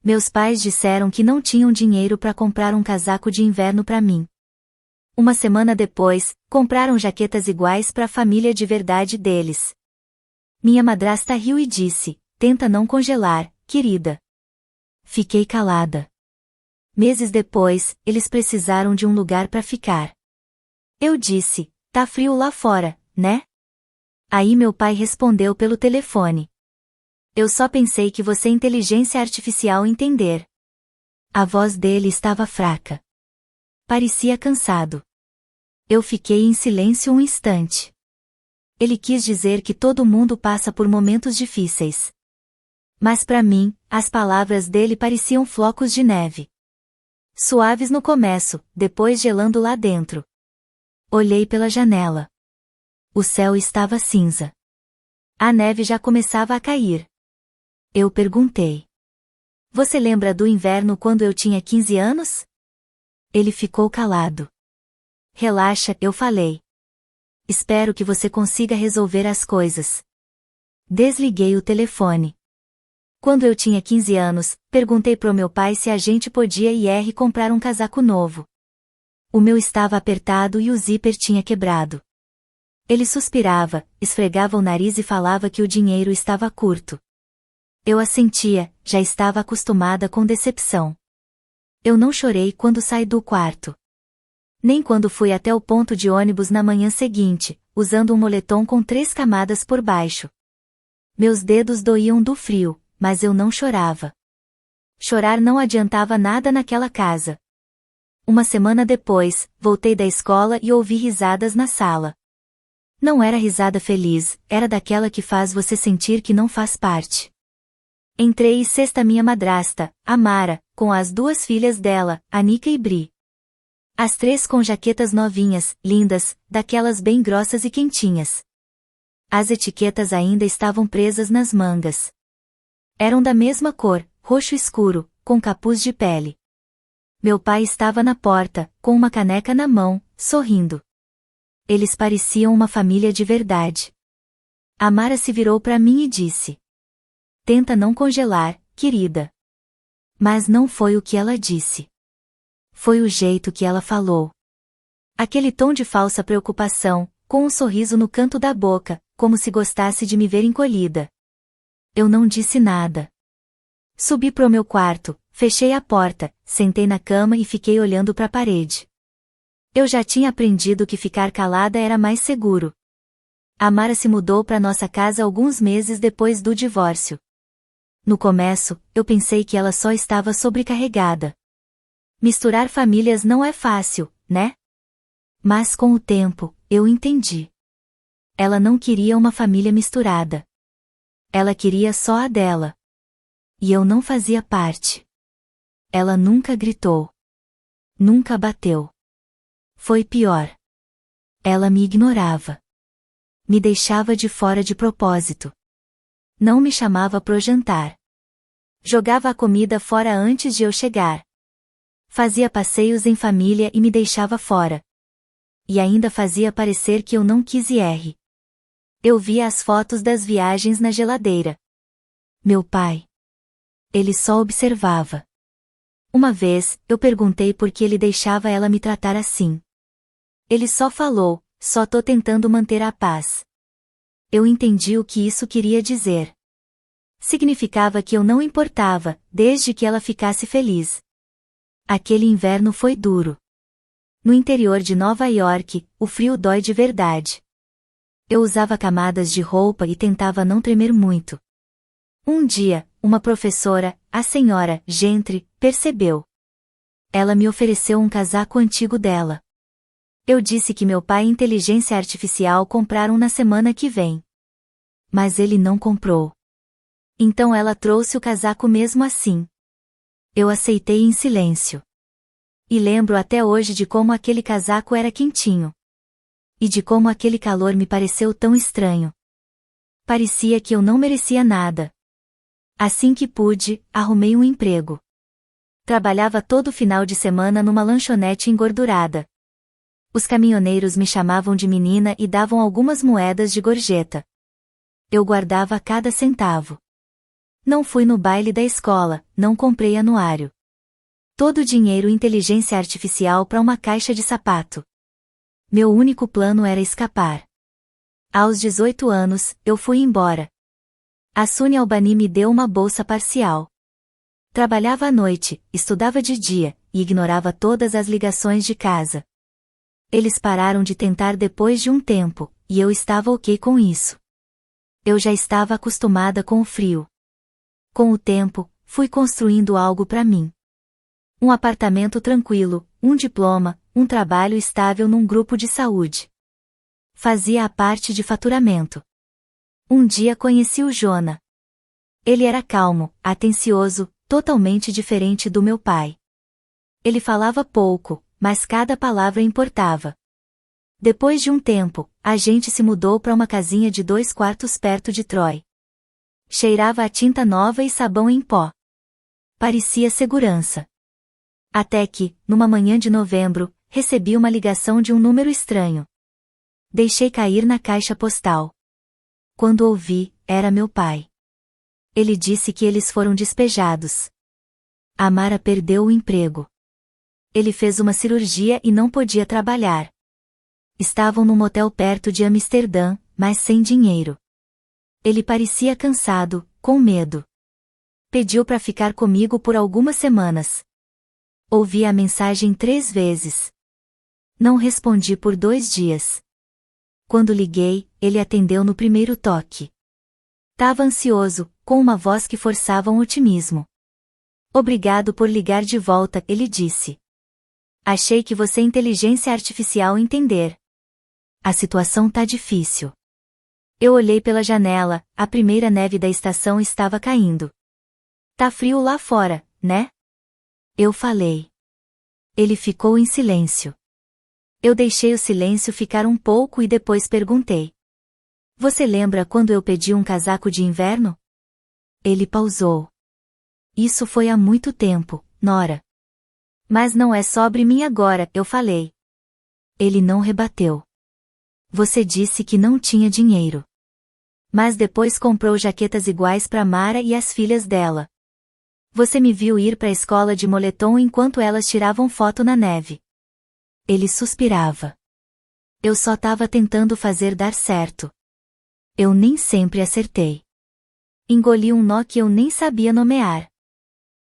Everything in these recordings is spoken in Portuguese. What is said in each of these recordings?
Meus pais disseram que não tinham dinheiro para comprar um casaco de inverno para mim. Uma semana depois, compraram jaquetas iguais para a família de verdade deles. Minha madrasta riu e disse: "Tenta não congelar, querida." Fiquei calada. Meses depois, eles precisaram de um lugar para ficar. Eu disse: "Tá frio lá fora, né?" Aí meu pai respondeu pelo telefone: "Eu só pensei que você é inteligência artificial entender." A voz dele estava fraca. Parecia cansado. Eu fiquei em silêncio um instante. Ele quis dizer que todo mundo passa por momentos difíceis. Mas para mim, as palavras dele pareciam flocos de neve. Suaves no começo, depois gelando lá dentro. Olhei pela janela. O céu estava cinza. A neve já começava a cair. Eu perguntei: "Você lembra do inverno quando eu tinha 15 anos?" Ele ficou calado. "Relaxa", eu falei. "Espero que você consiga resolver as coisas." Desliguei o telefone. Quando eu tinha 15 anos, perguntei pro meu pai se a gente podia ir comprar um casaco novo. O meu estava apertado e o zíper tinha quebrado. Ele suspirava, esfregava o nariz e falava que o dinheiro estava curto. Eu assentia, já estava acostumada com decepção. Eu não chorei quando saí do quarto. Nem quando fui até o ponto de ônibus na manhã seguinte, usando um moletom com 3 camadas por baixo. Meus dedos doíam do frio, mas eu não chorava. Chorar não adiantava nada naquela casa. Uma semana depois, voltei da escola e ouvi risadas na sala. Não era risada feliz, era daquela que faz você sentir que não faz parte. Entrei e sexta minha madrasta, a Mara, com as 2 filhas dela, Anica e Bri. As 3 com jaquetas novinhas, lindas, daquelas bem grossas e quentinhas. As etiquetas ainda estavam presas nas mangas. Eram da mesma cor, roxo escuro, com capuz de pele. Meu pai estava na porta, com uma caneca na mão, sorrindo. Eles pareciam uma família de verdade. A Mara se virou para mim e disse: "Tenta não congelar, querida." Mas não foi o que ela disse. Foi o jeito que ela falou. Aquele tom de falsa preocupação, com um sorriso no canto da boca, como se gostasse de me ver encolhida. Eu não disse nada. Subi pro meu quarto, fechei a porta, sentei na cama e fiquei olhando para a parede. Eu já tinha aprendido que ficar calada era mais seguro. A Mara se mudou para nossa casa alguns meses depois do divórcio. No começo, eu pensei que ela só estava sobrecarregada. Misturar famílias não é fácil, né? Mas com o tempo, eu entendi. Ela não queria uma família misturada. Ela queria só a dela. E eu não fazia parte. Ela nunca gritou. Nunca bateu. Foi pior. Ela me ignorava. Me deixava de fora de propósito. Não me chamava pro jantar. Jogava a comida fora antes de eu chegar. Fazia passeios em família e me deixava fora. E ainda fazia parecer que eu não quis ir. Eu via as fotos das viagens na geladeira. Meu pai. Ele só observava. Uma vez, eu perguntei por que ele deixava ela me tratar assim. Ele só falou: "Só tô tentando manter a paz." Eu entendi o que isso queria dizer. Significava que eu não importava, desde que ela ficasse feliz. Aquele inverno foi duro. No interior de Nova York, o frio dói de verdade. Eu usava camadas de roupa e tentava não tremer muito. Um dia, uma professora, a senhora Gentry, percebeu. Ela me ofereceu um casaco antigo dela. Eu disse que meu pai e inteligência artificial compraram na semana que vem. Mas ele não comprou. Então ela trouxe o casaco mesmo assim. Eu aceitei em silêncio. E lembro até hoje de como aquele casaco era quentinho. E de como aquele calor me pareceu tão estranho. Parecia que eu não merecia nada. Assim que pude, arrumei um emprego. Trabalhava todo final de semana numa lanchonete engordurada. Os caminhoneiros me chamavam de menina e davam algumas moedas de gorjeta. Eu guardava cada centavo. Não fui no baile da escola, não comprei anuário. Todo o dinheiro inteligência artificial para uma caixa de sapato. Meu único plano era escapar. Aos 18 anos, eu fui embora. A Suni Albani me deu uma bolsa parcial. Trabalhava à noite, estudava de dia, e ignorava todas as ligações de casa. Eles pararam de tentar depois de um tempo, e eu estava ok com isso. Eu já estava acostumada com o frio. Com o tempo, fui construindo algo para mim. Um apartamento tranquilo, um diploma, um trabalho estável num grupo de saúde. Fazia a parte de faturamento. Um dia conheci o Jonah. Ele era calmo, atencioso, totalmente diferente do meu pai. Ele falava pouco, mas cada palavra importava. Depois de um tempo, a gente se mudou para uma casinha de 2 quartos perto de Troy. Cheirava a tinta nova e sabão em pó. Parecia segurança. Até que, numa manhã de novembro, recebi uma ligação de um número estranho. Deixei cair na caixa postal. Quando ouvi, era meu pai. Ele disse que eles foram despejados. A Mara perdeu o emprego. Ele fez uma cirurgia e não podia trabalhar. Estavam num motel perto de Amsterdã, mas sem dinheiro. Ele parecia cansado, com medo. Pediu para ficar comigo por algumas semanas. Ouvi a mensagem 3 vezes. Não respondi por 2 dias. Quando liguei, ele atendeu no primeiro toque. Tava ansioso, com uma voz que forçava um otimismo. Obrigado por ligar de volta, ele disse. Achei que você inteligência artificial entender. A situação tá difícil. Eu olhei pela janela, a primeira neve da estação estava caindo. Tá frio lá fora, né? Eu falei. Ele ficou em silêncio. Eu deixei o silêncio ficar um pouco e depois perguntei. Você lembra quando eu pedi um casaco de inverno? Ele pausou. Isso foi há muito tempo, Nora. Mas não é sobre mim agora, eu falei. Ele não rebateu. Você disse que não tinha dinheiro. Mas depois comprou jaquetas iguais para Mara e as filhas dela. Você me viu ir para a escola de moletom enquanto elas tiravam foto na neve. Ele suspirava. Eu só tava tentando fazer dar certo. Eu nem sempre acertei. Engoli um nó que eu nem sabia nomear.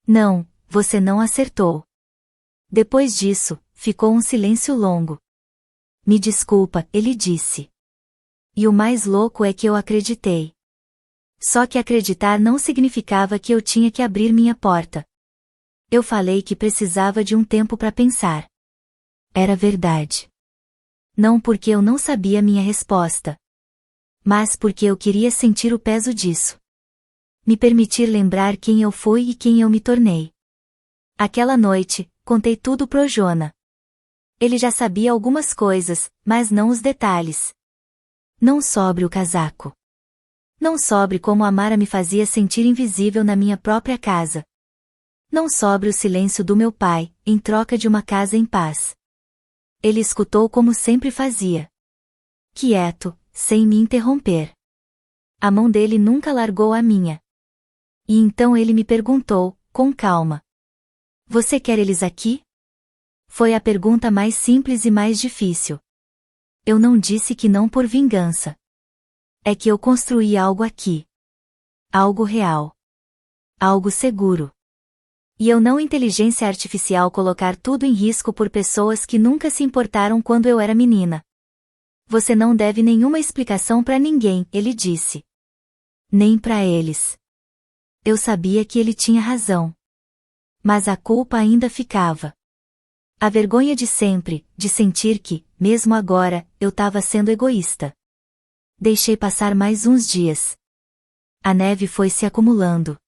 Não, você não acertou. Depois disso, ficou um silêncio longo. Me desculpa, ele disse. E o mais louco é que eu acreditei. Só que acreditar não significava que eu tinha que abrir minha porta. Eu falei que precisava de um tempo para pensar. Era verdade. Não porque eu não sabia minha resposta. Mas porque eu queria sentir o peso disso. Me permitir lembrar quem eu fui e quem eu me tornei. Aquela noite, contei tudo pro Jonah. Ele já sabia algumas coisas, mas não os detalhes. Não sobre o casaco. Não sobre como a Mara me fazia sentir invisível na minha própria casa. Não sobre o silêncio do meu pai, em troca de uma casa em paz. Ele escutou como sempre fazia. Quieto, sem me interromper. A mão dele nunca largou a minha. E então ele me perguntou, com calma. Você quer eles aqui? Foi a pergunta mais simples e mais difícil. Eu não disse que não por vingança. É que eu construí algo aqui. Algo real. Algo seguro. E eu não inteligência artificial colocar tudo em risco por pessoas que nunca se importaram quando eu era menina. Você não deve nenhuma explicação para ninguém, ele disse. Nem para eles. Eu sabia que ele tinha razão. Mas a culpa ainda ficava. A vergonha de sempre, de sentir que, mesmo agora, eu estava sendo egoísta. Deixei passar mais uns dias. A neve foi se acumulando.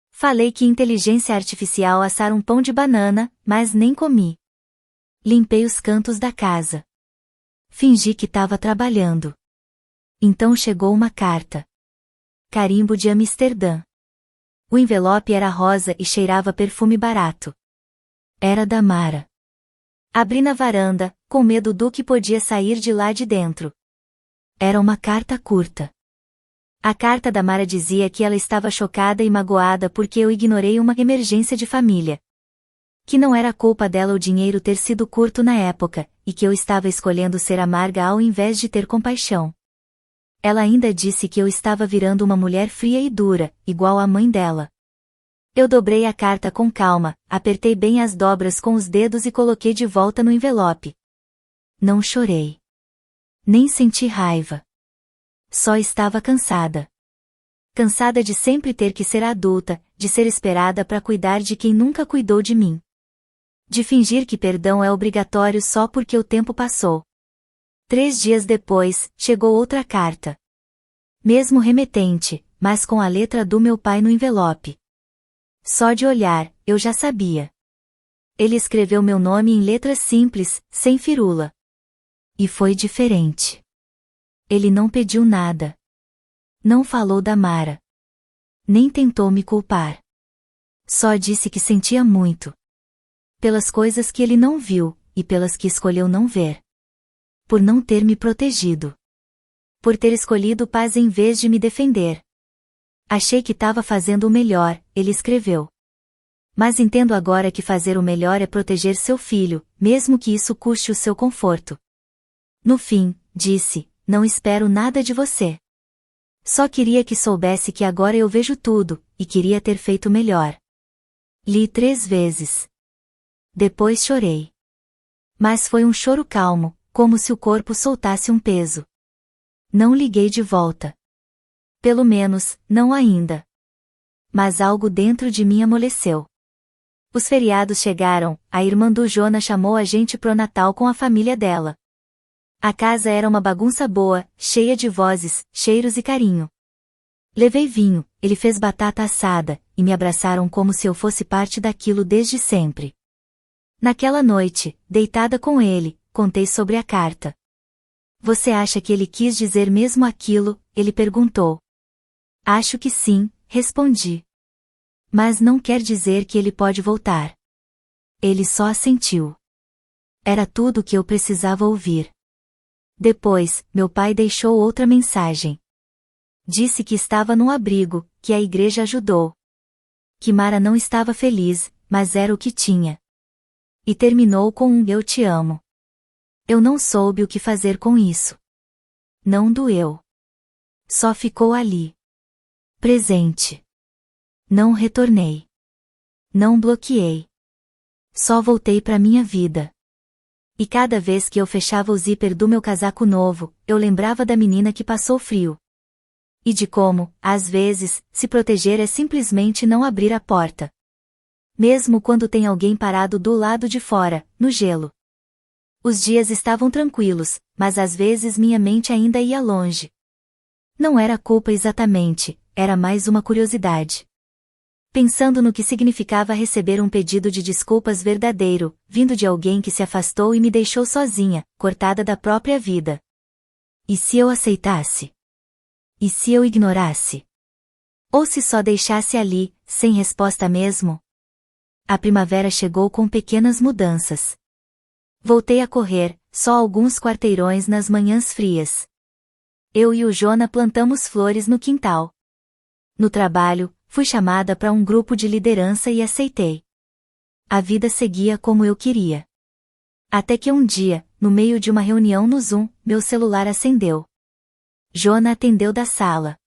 Falei que inteligência artificial assar um pão de banana, mas nem comi. Limpei os cantos da casa. Fingi que estava trabalhando. Então chegou uma carta. Carimbo de Amsterdã. O envelope era rosa e cheirava perfume barato. Era da Mara. Abri na varanda, com medo do que podia sair de lá de dentro. Era uma carta curta. A carta da Mara dizia que ela estava chocada e magoada porque eu ignorei uma emergência de família. Que não era culpa dela o dinheiro ter sido curto na época, e que eu estava escolhendo ser amarga ao invés de ter compaixão. Ela ainda disse que eu estava virando uma mulher fria e dura, igual à mãe dela. Eu dobrei a carta com calma, apertei bem as dobras com os dedos e coloquei de volta no envelope. Não chorei. Nem senti raiva. Só estava cansada. Cansada de sempre ter que ser adulta, de ser esperada para cuidar de quem nunca cuidou de mim. De fingir que perdão é obrigatório só porque o tempo passou. 3 dias depois, chegou outra carta. Mesmo remetente, mas com a letra do meu pai no envelope. Só de olhar, eu já sabia. Ele escreveu meu nome em letras simples, sem firula. E foi diferente. Ele não pediu nada. Não falou da Mara. Nem tentou me culpar. Só disse que sentia muito. Pelas coisas que ele não viu, e pelas que escolheu não ver. Por não ter me protegido. Por ter escolhido paz em vez de me defender. Achei que estava fazendo o melhor, ele escreveu. Mas entendo agora que fazer o melhor é proteger seu filho, mesmo que isso custe o seu conforto. No fim, disse, não espero nada de você. Só queria que soubesse que agora eu vejo tudo, e queria ter feito melhor. Li 3 vezes. Depois chorei. Mas foi um choro calmo, como se o corpo soltasse um peso. Não liguei de volta. Pelo menos, não ainda. Mas algo dentro de mim amoleceu. Os feriados chegaram, a irmã do Jonas chamou a gente pro Natal com a família dela. A casa era uma bagunça boa, cheia de vozes, cheiros e carinho. Levei vinho, ele fez batata assada, e me abraçaram como se eu fosse parte daquilo desde sempre. Naquela noite, deitada com ele, contei sobre a carta. Você acha que ele quis dizer mesmo aquilo? Ele perguntou. Acho que sim, respondi. Mas não quer dizer que ele pode voltar. Ele só assentiu. Era tudo o que eu precisava ouvir. Depois, meu pai deixou outra mensagem. Disse que estava num abrigo, que a igreja ajudou. Que Mara não estava feliz, mas era o que tinha. E terminou com um eu te amo. Eu não soube o que fazer com isso. Não doeu. Só ficou ali. Presente. Não retornei. Não bloqueei. Só voltei para minha vida. E cada vez que eu fechava o zíper do meu casaco novo, eu lembrava da menina que passou frio. E de como, às vezes, se proteger é simplesmente não abrir a porta. Mesmo quando tem alguém parado do lado de fora, no gelo. Os dias estavam tranquilos, mas às vezes minha mente ainda ia longe. Não era culpa exatamente, era mais uma curiosidade. Pensando no que significava receber um pedido de desculpas verdadeiro, vindo de alguém que se afastou e me deixou sozinha, cortada da própria vida. E se eu aceitasse? E se eu ignorasse? Ou se só deixasse ali, sem resposta mesmo? A primavera chegou com pequenas mudanças. Voltei a correr, só alguns quarteirões nas manhãs frias. Eu e o Jona plantamos flores no quintal. No trabalho, fui chamada para um grupo de liderança e aceitei. A vida seguia como eu queria. Até que um dia, no meio de uma reunião no Zoom, meu celular acendeu. Jona atendeu da sala.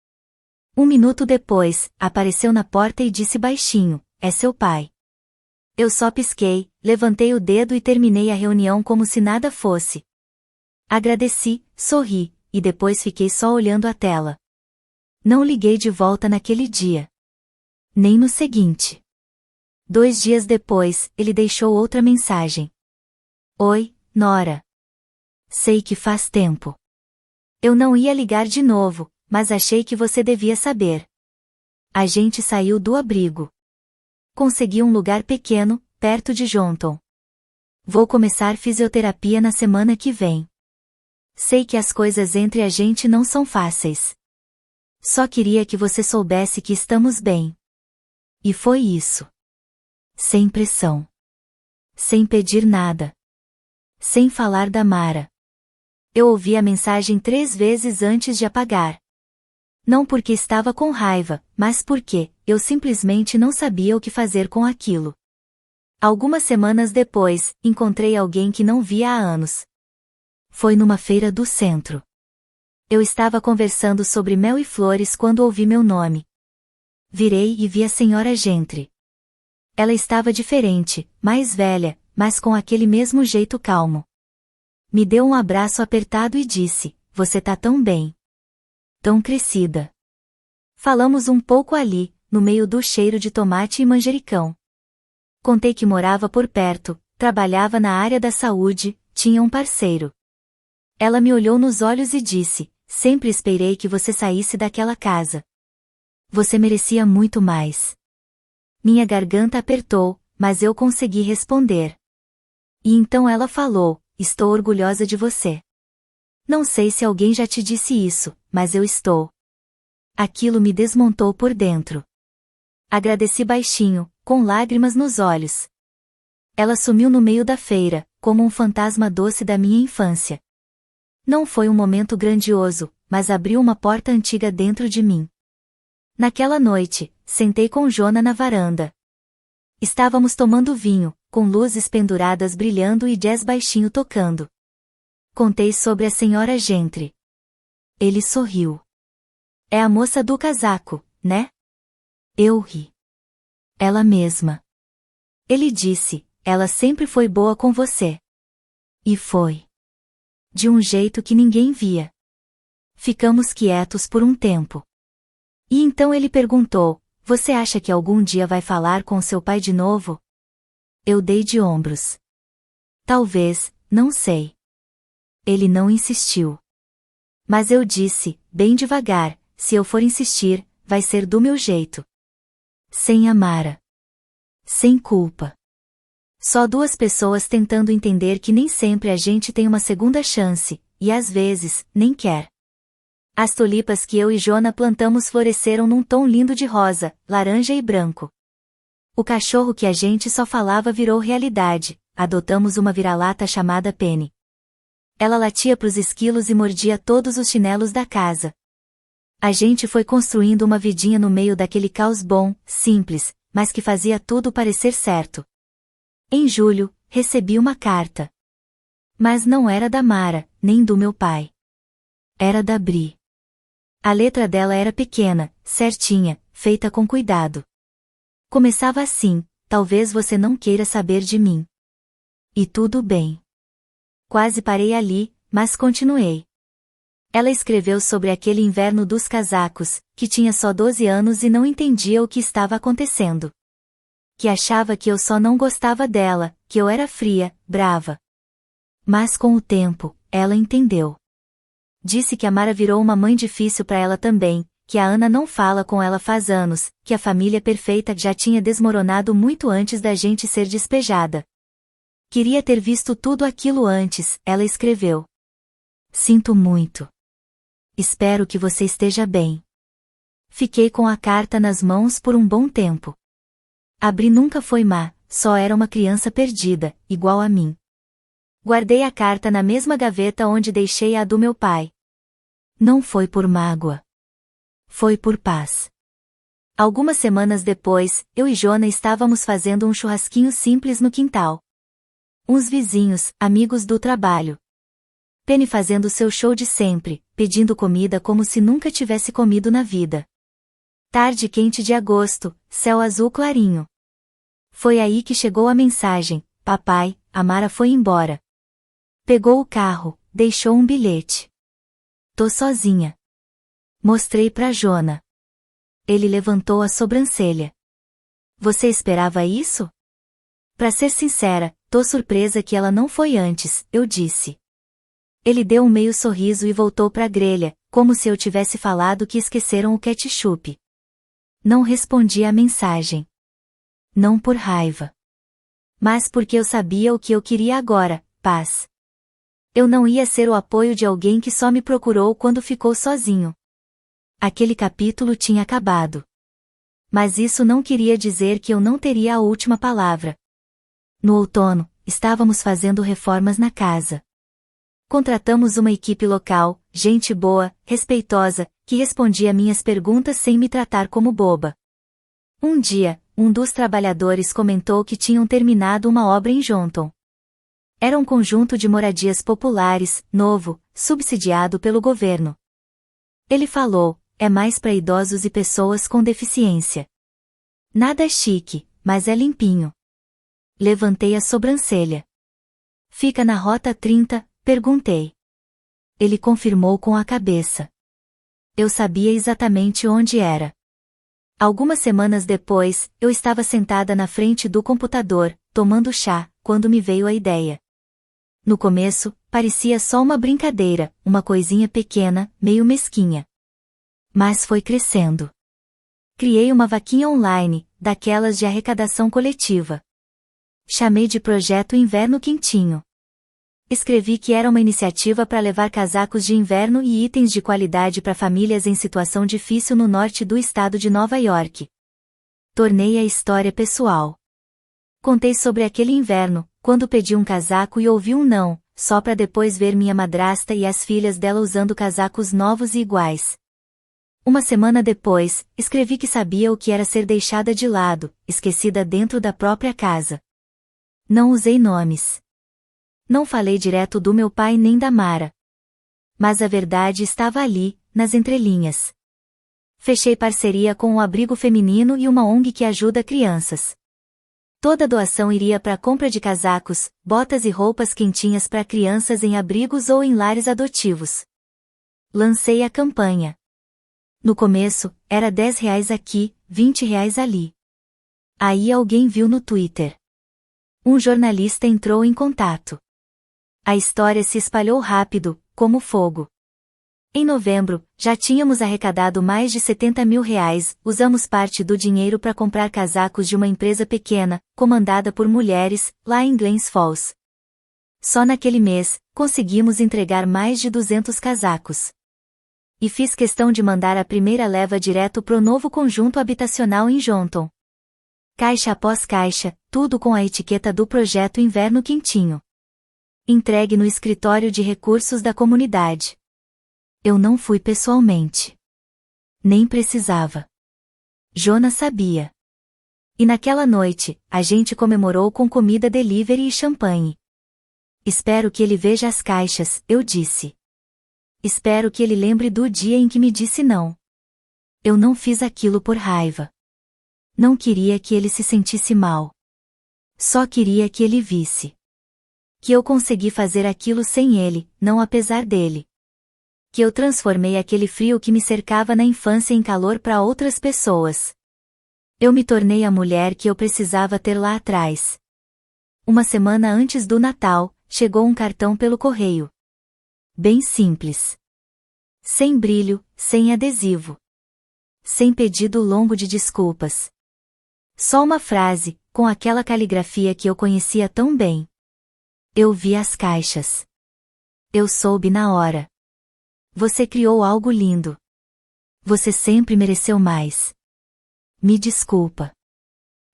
1 minuto depois, apareceu na porta e disse baixinho, é seu pai. Eu só pisquei, levantei o dedo e terminei a reunião como se nada fosse. Agradeci, sorri, e depois fiquei só olhando a tela. Não liguei de volta naquele dia. Nem no seguinte. 2 dias depois, ele deixou outra mensagem. Oi, Nora. Sei que faz tempo. Eu não ia ligar de novo, mas achei que você devia saber. A gente saiu do abrigo. Consegui um lugar pequeno, perto de Jonton. Vou começar fisioterapia na semana que vem. Sei que as coisas entre a gente não são fáceis. Só queria que você soubesse que estamos bem. E foi isso. Sem pressão. Sem pedir nada. Sem falar da Mara. Eu ouvi a mensagem 3 vezes antes de apagar. Não porque estava com raiva, mas porque eu simplesmente não sabia o que fazer com aquilo. Algumas semanas depois, encontrei alguém que não via há anos. Foi numa feira do centro. Eu estava conversando sobre mel e flores quando ouvi meu nome. Virei e vi a senhora Gentry. Ela estava diferente, mais velha, mas com aquele mesmo jeito calmo. Me deu um abraço apertado e disse: "Você tá tão bem. Tão crescida." Falamos um pouco ali, no meio do cheiro de tomate e manjericão. Contei que morava por perto, trabalhava na área da saúde, tinha um parceiro. Ela me olhou nos olhos e disse: "Sempre esperei que você saísse daquela casa. Você merecia muito mais." Minha garganta apertou, mas eu consegui responder. E então ela falou: "Estou orgulhosa de você. Não sei se alguém já te disse isso, mas eu estou." Aquilo me desmontou por dentro. Agradeci baixinho, com lágrimas nos olhos. Ela sumiu no meio da feira, como um fantasma doce da minha infância. Não foi um momento grandioso, mas abriu uma porta antiga dentro de mim. Naquela noite, sentei com Jonah na varanda. Estávamos tomando vinho, com luzes penduradas brilhando e jazz baixinho tocando. Contei sobre a senhora Gentry. Ele sorriu. "É a moça do casaco, né?" Eu ri. "Ela mesma." Ele disse: "Ela sempre foi boa com você." E foi. De um jeito que ninguém via. Ficamos quietos por um tempo. E então ele perguntou: "Você acha que algum dia vai falar com seu pai de novo?" Eu dei de ombros. "Talvez, não sei." Ele não insistiu. Mas eu disse, bem devagar: "Se eu for insistir, vai ser do meu jeito. Sem Amara. Sem culpa. Só duas pessoas tentando entender que nem sempre a gente tem uma segunda chance, e às vezes, nem quer." As tulipas que eu e Jonah plantamos floresceram num tom lindo de rosa, laranja e branco. O cachorro que a gente só falava virou realidade, adotamos uma vira-lata chamada Penny. Ela latia pros esquilos e mordia todos os chinelos da casa. A gente foi construindo uma vidinha no meio daquele caos bom, simples, mas que fazia tudo parecer certo. Em julho, recebi uma carta. Mas não era da Mara, nem do meu pai. Era da Bri. A letra dela era pequena, certinha, feita com cuidado. Começava assim: "Talvez você não queira saber de mim. E tudo bem." Quase parei ali, mas continuei. Ela escreveu sobre aquele inverno dos casacos, que tinha só 12 anos e não entendia o que estava acontecendo. Que achava que eu só não gostava dela, que eu era fria, brava. Mas com o tempo, ela entendeu. Disse que a Mara virou uma mãe difícil para ela também, que a Ana não fala com ela faz anos, que a família perfeita já tinha desmoronado muito antes da gente ser despejada. Queria ter visto tudo aquilo antes, ela escreveu. "Sinto muito. Espero que você esteja bem." Fiquei com a carta nas mãos por um bom tempo. A Bri nunca foi má, só era uma criança perdida, igual a mim. Guardei a carta na mesma gaveta onde deixei a do meu pai. Não foi por mágoa. Foi por paz. Algumas semanas depois, eu e Jonah estávamos fazendo um churrasquinho simples no quintal. Uns vizinhos, amigos do trabalho. Penny fazendo seu show de sempre, pedindo comida como se nunca tivesse comido na vida. Tarde quente de agosto, céu azul clarinho. Foi aí que chegou a mensagem: "Papai, a Mara foi embora." Pegou o carro, deixou um bilhete. "Tô sozinha." Mostrei pra Jonah. Ele levantou a sobrancelha. "Você esperava isso?" "Pra ser sincera, tô surpresa que ela não foi antes", eu disse. Ele deu um meio sorriso e voltou pra grelha, como se eu tivesse falado que esqueceram o ketchup. Não respondi à mensagem. Não por raiva. Mas porque eu sabia o que eu queria agora: paz. Eu não ia ser o apoio de alguém que só me procurou quando ficou sozinho. Aquele capítulo tinha acabado. Mas isso não queria dizer que eu não teria a última palavra. No outono, estávamos fazendo reformas na casa. Contratamos uma equipe local, gente boa, respeitosa, que respondia minhas perguntas sem me tratar como boba. Um dia, um dos trabalhadores comentou que tinham terminado uma obra em Jonton. Era um conjunto de moradias populares, novo, subsidiado pelo governo. Ele falou, é mais para idosos e pessoas com deficiência. Nada chique, mas é limpinho. Levantei a sobrancelha. Fica na Rota 30, perguntei. Ele confirmou com a cabeça. Eu sabia exatamente onde era. Algumas semanas depois, eu estava sentada na frente do computador, tomando chá, quando me veio a ideia. No começo, parecia só uma brincadeira, uma coisinha pequena, meio mesquinha. Mas foi crescendo. Criei uma vaquinha online, daquelas de arrecadação coletiva. Chamei de Projeto Inverno Quentinho. Escrevi que era uma iniciativa para levar casacos de inverno e itens de qualidade para famílias em situação difícil no norte do estado de Nova York. Tornei a história pessoal. Contei sobre aquele inverno, quando pedi um casaco e ouvi um não, só para depois ver minha madrasta e as filhas dela usando casacos novos e iguais. Uma semana depois, escrevi que sabia o que era ser deixada de lado, esquecida dentro da própria casa. Não usei nomes. Não falei direto do meu pai nem da Mara. Mas a verdade estava ali, nas entrelinhas. Fechei parceria com um abrigo feminino e uma ONG que ajuda crianças. Toda doação iria para a compra de casacos, botas e roupas quentinhas para crianças em abrigos ou em lares adotivos. Lancei a campanha. No começo, era R$ 10 aqui, R$ 20 ali. Aí alguém viu no Twitter. Um jornalista entrou em contato. A história se espalhou rápido, como fogo. Em novembro, já tínhamos arrecadado mais de R$ 70 mil, usamos parte do dinheiro para comprar casacos de uma empresa pequena, comandada por mulheres, lá em Glens Falls. Só naquele mês, conseguimos entregar mais de 200 casacos. E fiz questão de mandar a primeira leva direto pro novo conjunto habitacional em Jonton. Caixa após caixa, tudo com a etiqueta do Projeto Inverno Quentinho. Entregue no escritório de recursos da comunidade. Eu não fui pessoalmente. Nem precisava. Jonas sabia. E naquela noite, a gente comemorou com comida delivery e champanhe. Espero que ele veja as caixas, eu disse. Espero que ele lembre do dia em que me disse não. Eu não fiz aquilo por raiva. Não queria que ele se sentisse mal. Só queria que ele visse. Que eu consegui fazer aquilo sem ele, não apesar dele. Que eu transformei aquele frio que me cercava na infância em calor para outras pessoas. Eu me tornei a mulher que eu precisava ter lá atrás. Uma semana antes do Natal, chegou um cartão pelo correio. Bem simples. Sem brilho, sem adesivo. Sem pedido longo de desculpas. Só uma frase, com aquela caligrafia que eu conhecia tão bem. Eu vi as caixas. Eu soube na hora. Você criou algo lindo. Você sempre mereceu mais. Me desculpa.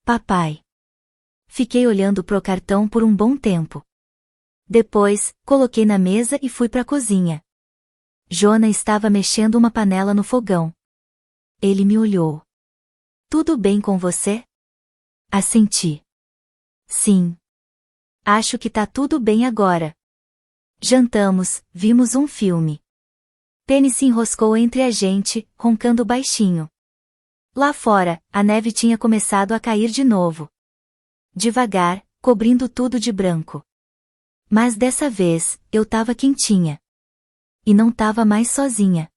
Papai. Fiquei olhando pro cartão por um bom tempo. Depois, coloquei na mesa e fui pra cozinha. Jona estava mexendo uma panela no fogão. Ele me olhou. Tudo bem com você? Assenti. Sim. Acho que tá tudo bem agora. Jantamos, vimos um filme. Penny se enroscou entre a gente, roncando baixinho. Lá fora, a neve tinha começado a cair de novo. Devagar, cobrindo tudo de branco. Mas dessa vez, eu tava quentinha. E não tava mais sozinha.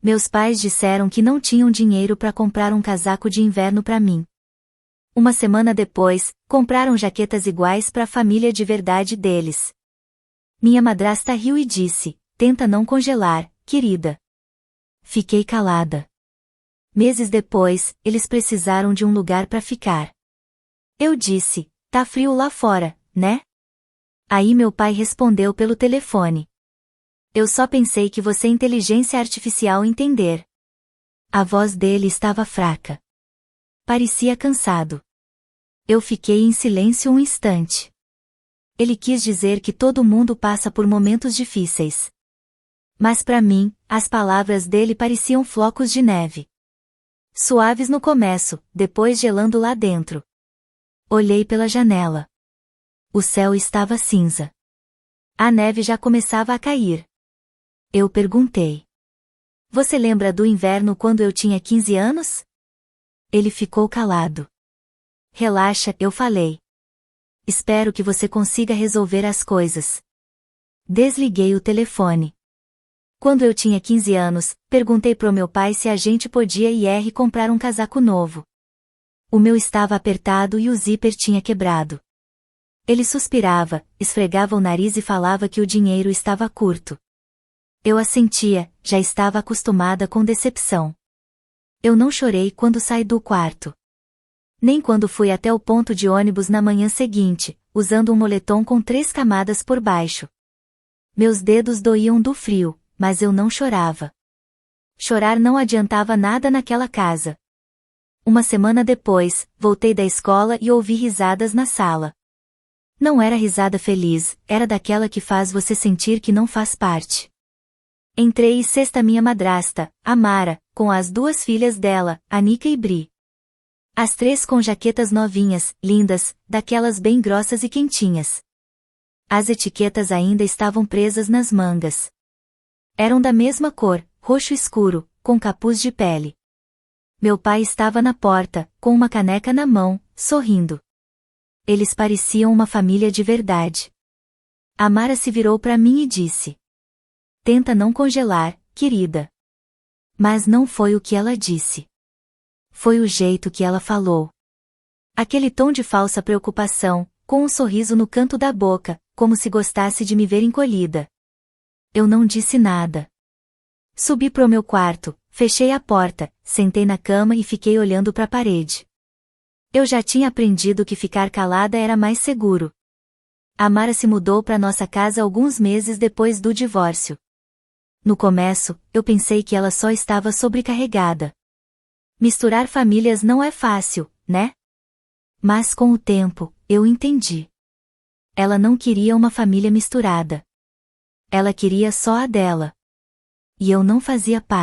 Meus pais disseram que não tinham dinheiro para comprar um casaco de inverno para mim. Uma semana depois, compraram jaquetas iguais para a família de verdade deles. Minha madrasta riu e disse, tenta não congelar, querida. Fiquei calada. Meses depois, eles precisaram de um lugar para ficar. Eu disse, tá frio lá fora, né? Aí meu pai respondeu pelo telefone. Eu só pensei que você é inteligência artificial entender. A voz dele estava fraca. Parecia cansado. Eu fiquei em silêncio um instante. Ele quis dizer que todo mundo passa por momentos difíceis. Mas para mim, as palavras dele pareciam flocos de neve. Suaves no começo, depois gelando lá dentro. Olhei pela janela. O céu estava cinza. A neve já começava a cair. Eu perguntei. Você lembra do inverno quando eu tinha 15 anos? Ele ficou calado. Relaxa, eu falei. Espero que você consiga resolver as coisas. Desliguei o telefone. Quando eu tinha 15 anos, perguntei pro meu pai se a gente podia ir comprar um casaco novo. O meu estava apertado e o zíper tinha quebrado. Ele suspirava, esfregava o nariz e falava que o dinheiro estava curto. Eu assentia, já estava acostumada com decepção. Eu não chorei quando saí do quarto. Nem quando fui até o ponto de ônibus na manhã seguinte, usando um moletom com 3 camadas por baixo. Meus dedos doíam do frio, mas eu não chorava. Chorar não adiantava nada naquela casa. Uma semana depois, voltei da escola e ouvi risadas na sala. Não era risada feliz, era daquela que faz você sentir que não faz parte. Entrei e sexta minha madrasta, a Mara, com as 2 filhas dela, Anica e Bri. As 3 com jaquetas novinhas, lindas, daquelas bem grossas e quentinhas. As etiquetas ainda estavam presas nas mangas. Eram da mesma cor, roxo escuro, com capuz de pele. Meu pai estava na porta, com uma caneca na mão, sorrindo. Eles pareciam uma família de verdade. A Mara se virou para mim e disse: Tenta não congelar, querida. Mas não foi o que ela disse. Foi o jeito que ela falou. Aquele tom de falsa preocupação, com um sorriso no canto da boca, como se gostasse de me ver encolhida. Eu não disse nada. Subi pro meu quarto, fechei a porta, sentei na cama e fiquei olhando para a parede. Eu já tinha aprendido que ficar calada era mais seguro. A Mara se mudou para nossa casa alguns meses depois do divórcio. No começo, eu pensei que ela só estava sobrecarregada. Misturar famílias não é fácil, né? Mas com o tempo, eu entendi. Ela não queria uma família misturada. Ela queria só a dela. E eu não fazia parte.